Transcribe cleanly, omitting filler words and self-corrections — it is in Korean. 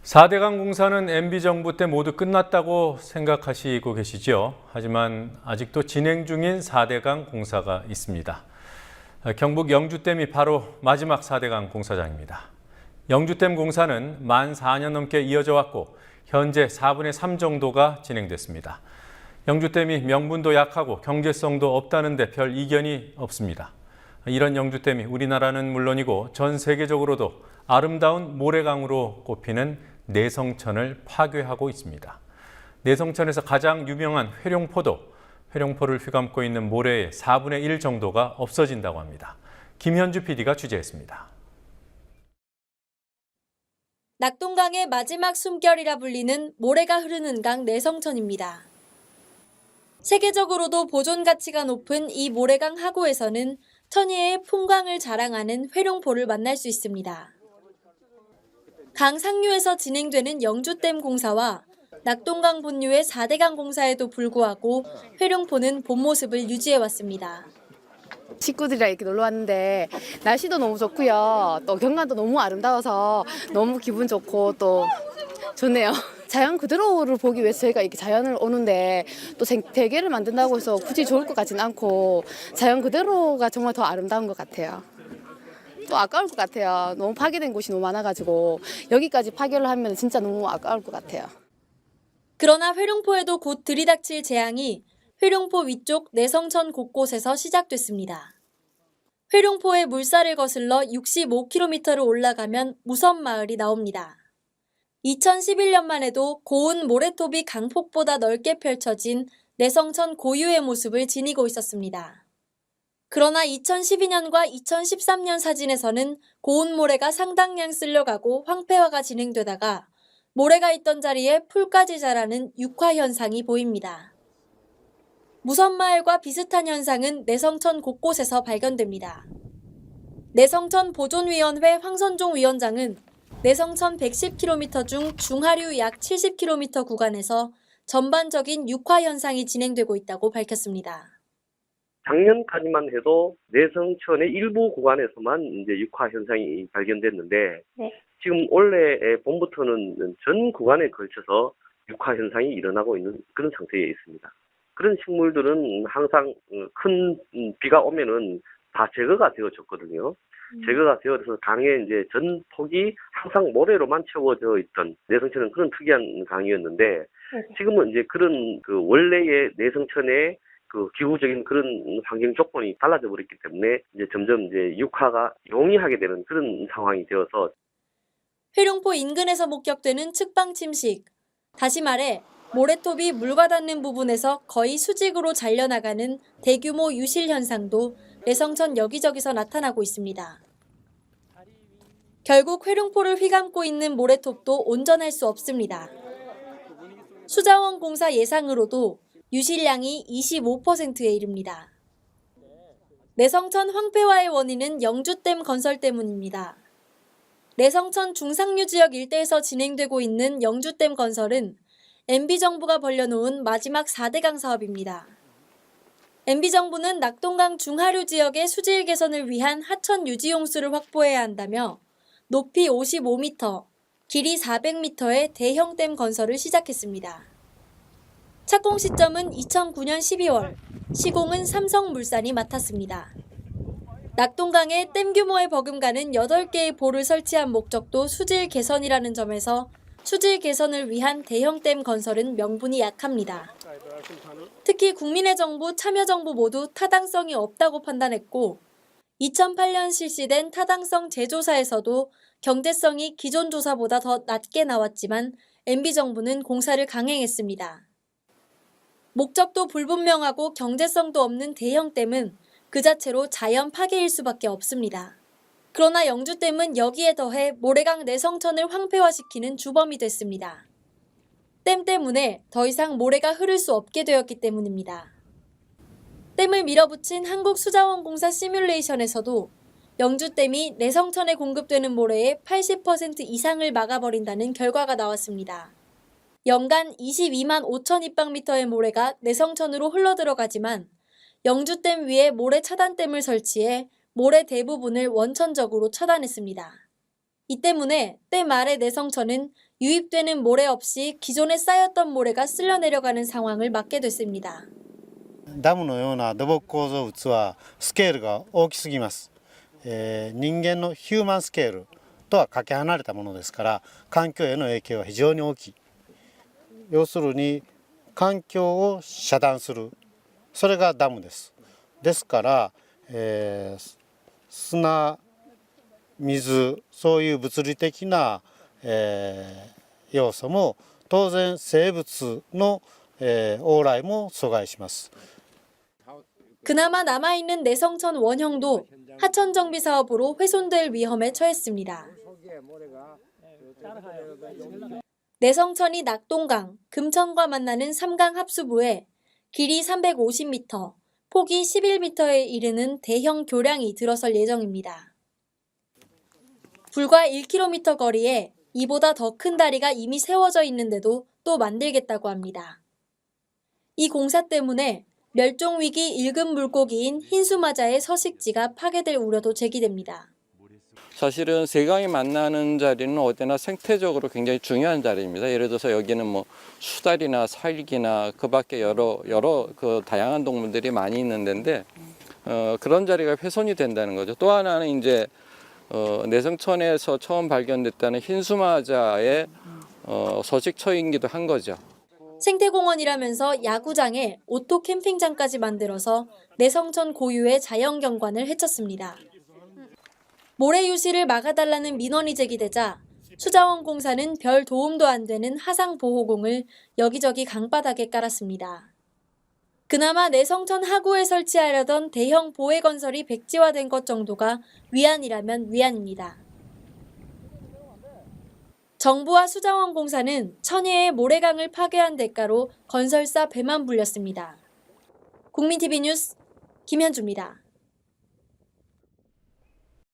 4대강 공사는 MB정부 때 모두 끝났다고 생각하시고 계시죠? 하지만 아직도 진행 중인 4대강 공사가 있습니다. 경북 영주댐이 바로 마지막 4대강 공사장입니다. 영주댐 공사는 만 4년 넘게 이어져 왔고 현재 4분의 3 정도가 진행됐습니다. 영주댐이 명분도 약하고 경제성도 없다는 데 별 이견이 없습니다. 이런 영주댐이 우리나라는 물론이고 전 세계적으로도 아름다운 모래강으로 꼽히는 내성천을 파괴하고 있습니다. 내성천에서 가장 유명한 회룡포도, 회룡포를 휘감고 있는 모래의 4분의 1 정도가 없어진다고 합니다. 김현주 PD가 취재했습니다. 낙동강의 마지막 숨결이라 불리는 모래가 흐르는 강 내성천입니다. 세계적으로도 보존 가치가 높은 이 모래강 하구에서는 천혜의 풍광을 자랑하는 회룡포를 만날 수 있습니다. 강 상류에서 진행되는 영주댐 공사와 낙동강 본류의 4대강 공사에도 불구하고 회룡포는 본 모습을 유지해왔습니다. 식구들이랑 이렇게 놀러 왔는데 날씨도 너무 좋고요. 또 경관도 너무 아름다워서 너무 기분 좋고 또 좋네요. 자연 그대로를 보기 위해서 저희가 이렇게 자연을 오는데 또 대게를 만든다고 해서 굳이 좋을 것 같지는 않고 자연 그대로가 정말 더 아름다운 것 같아요. 또 아까울 것 같아요. 너무 파괴된 곳이 너무 많아가지고 여기까지 파괴를 하면 진짜 너무 아까울 것 같아요. 그러나 회룡포에도 곧 들이닥칠 재앙이 회룡포 위쪽 내성천 곳곳에서 시작됐습니다. 회룡포의 물살을 거슬러 65km를 올라가면 무선마을이 나옵니다. 2011년만 해도 고운 모래톱이 강폭보다 넓게 펼쳐진 내성천 고유의 모습을 지니고 있었습니다. 그러나 2012년과 2013년 사진에서는 고운 모래가 상당량 쓸려가고 황폐화가 진행되다가 모래가 있던 자리에 풀까지 자라는 육화 현상이 보입니다. 무선마을과 비슷한 현상은 내성천 곳곳에서 발견됩니다. 내성천 보존위원회 황선종 위원장은 내성천 110km 중 중하류 약 70km 구간에서 전반적인 육화 현상이 진행되고 있다고 밝혔습니다. 작년까지만 해도 내성천의 일부 구간에서만 이제 육화 현상이 발견됐는데 지금 올해 봄부터는 전 구간에 걸쳐서 육화 현상이 일어나고 있는 그런 상태에 있습니다. 그런 식물들은 항상 큰 비가 오면은 다 제거가 되어졌거든요. 제거가 되어서 강의 이제 전 폭이 항상 모래로만 채워져 있던 내성천은 그런 특이한 강이었는데 지금은 이제 그런 그 원래의 내성천의 그 기후적인 그런 환경 조건이 달라져 버렸기 때문에 이제 점점 이제 육화가 용이하게 되는 그런 상황이 되어서 회룡포 인근에서 목격되는 측방 침식, 다시 말해 모래톱이 물과 닿는 부분에서 거의 수직으로 잘려나가는 대규모 유실 현상도 내성천 여기저기서 나타나고 있습니다. 결국 회룡포를 휘감고 있는 모래톱도 온전할 수 없습니다. 수자원 공사 예상으로도 유실량이 25%에 이릅니다. 내성천 황폐화의 원인은 영주댐 건설 때문입니다. 내성천 중상류 지역 일대에서 진행되고 있는 영주댐 건설은 MB정부가 벌려놓은 마지막 4대강 사업입니다. MB정부는 낙동강 중하류 지역의 수질 개선을 위한 하천 유지 용수를 확보해야 한다며 높이 55m, 길이 400m의 대형 댐 건설을 시작했습니다. 착공 시점은 2009년 12월, 시공은 삼성물산이 맡았습니다. 낙동강에 댐 규모에 버금가는 8개의 보를 설치한 목적도 수질 개선이라는 점에서 수질 개선을 위한 대형 댐 건설은 명분이 약합니다. 특히 국민의 정부, 참여정부 모두 타당성이 없다고 판단했고 2008년 실시된 타당성 재조사에서도 경제성이 기존 조사보다 더 낮게 나왔지만 MB정부는 공사를 강행했습니다. 목적도 불분명하고 경제성도 없는 대형 댐은 그 자체로 자연 파괴일 수밖에 없습니다. 그러나 영주댐은 여기에 더해 모래강 내성천을 황폐화시키는 주범이 됐습니다. 댐 때문에 더 이상 모래가 흐를 수 없게 되었기 때문입니다. 댐을 밀어붙인 한국수자원공사 시뮬레이션에서도 영주댐이 내성천에 공급되는 모래의 80% 이상을 막아버린다는 결과가 나왔습니다. 연간 22만 5천 입방미터의 모래가 내성천으로 흘러들어가지만 영주댐 위에 모래 차단댐을 설치해 모래 대부분을 원천적으로 차단했습니다. 이 때문에 댐 아래 내성천은 유입되는 모래 없이 기존에 쌓였던 모래가 쓸려 내려가는 상황을 막게 됐습니다. ダムのような土木構造物はスケールが大きすぎます、人間のヒューマンスケールとはかけ離れたものですから環境への影響は非常に大きい。要するに環境を遮断する、それがダムです。ですから、砂、水、そういう物理的な、要素も当然生物の、往来も阻害します。 그나마 남아있는 내성천 원형도 하천 정비 사업으로 훼손될 위험에 처했습니다. 내성천이 낙동강, 금천과 만나는 삼강 합수부에 길이 350m, 폭이 11m에 이르는 대형 교량이 들어설 예정입니다. 불과 1km 거리에 이보다 더 큰 다리가 이미 세워져 있는데도 또 만들겠다고 합니다. 이 공사 때문에 멸종위기 1급 물고기인 흰수마자의 서식지가 파괴될 우려도 제기됩니다. 사실은 세강이 만나는 자리는 어디나 생태적으로 굉장히 중요한 자리입니다. 예를 들어서 여기는 뭐 수달이나 살기나 그밖에 여러 그 다양한 동물들이 많이 있는 데인데 그런 자리가 훼손이 된다는 거죠. 또 하나는 이제 내성천에서 처음 발견됐다는 흰수마자의 서식처이기도 한 거죠. 생태공원이라면서 야구장에 오토 캠핑장까지 만들어서 내성천 고유의 자연경관을 해쳤습니다. 모래 유실을 막아달라는 민원이 제기되자 수자원공사는 별 도움도 안 되는 하상보호공을 여기저기 강바닥에 깔았습니다. 그나마 내성천 하구에 설치하려던 대형 보혜건설이 백지화된 것 정도가 위안이라면 위안입니다. 정부와 수자원공사는 천혜의 모래강을 파괴한 대가로 건설사 배만 불렸습니다. 국민TV 뉴스 김현주입니다.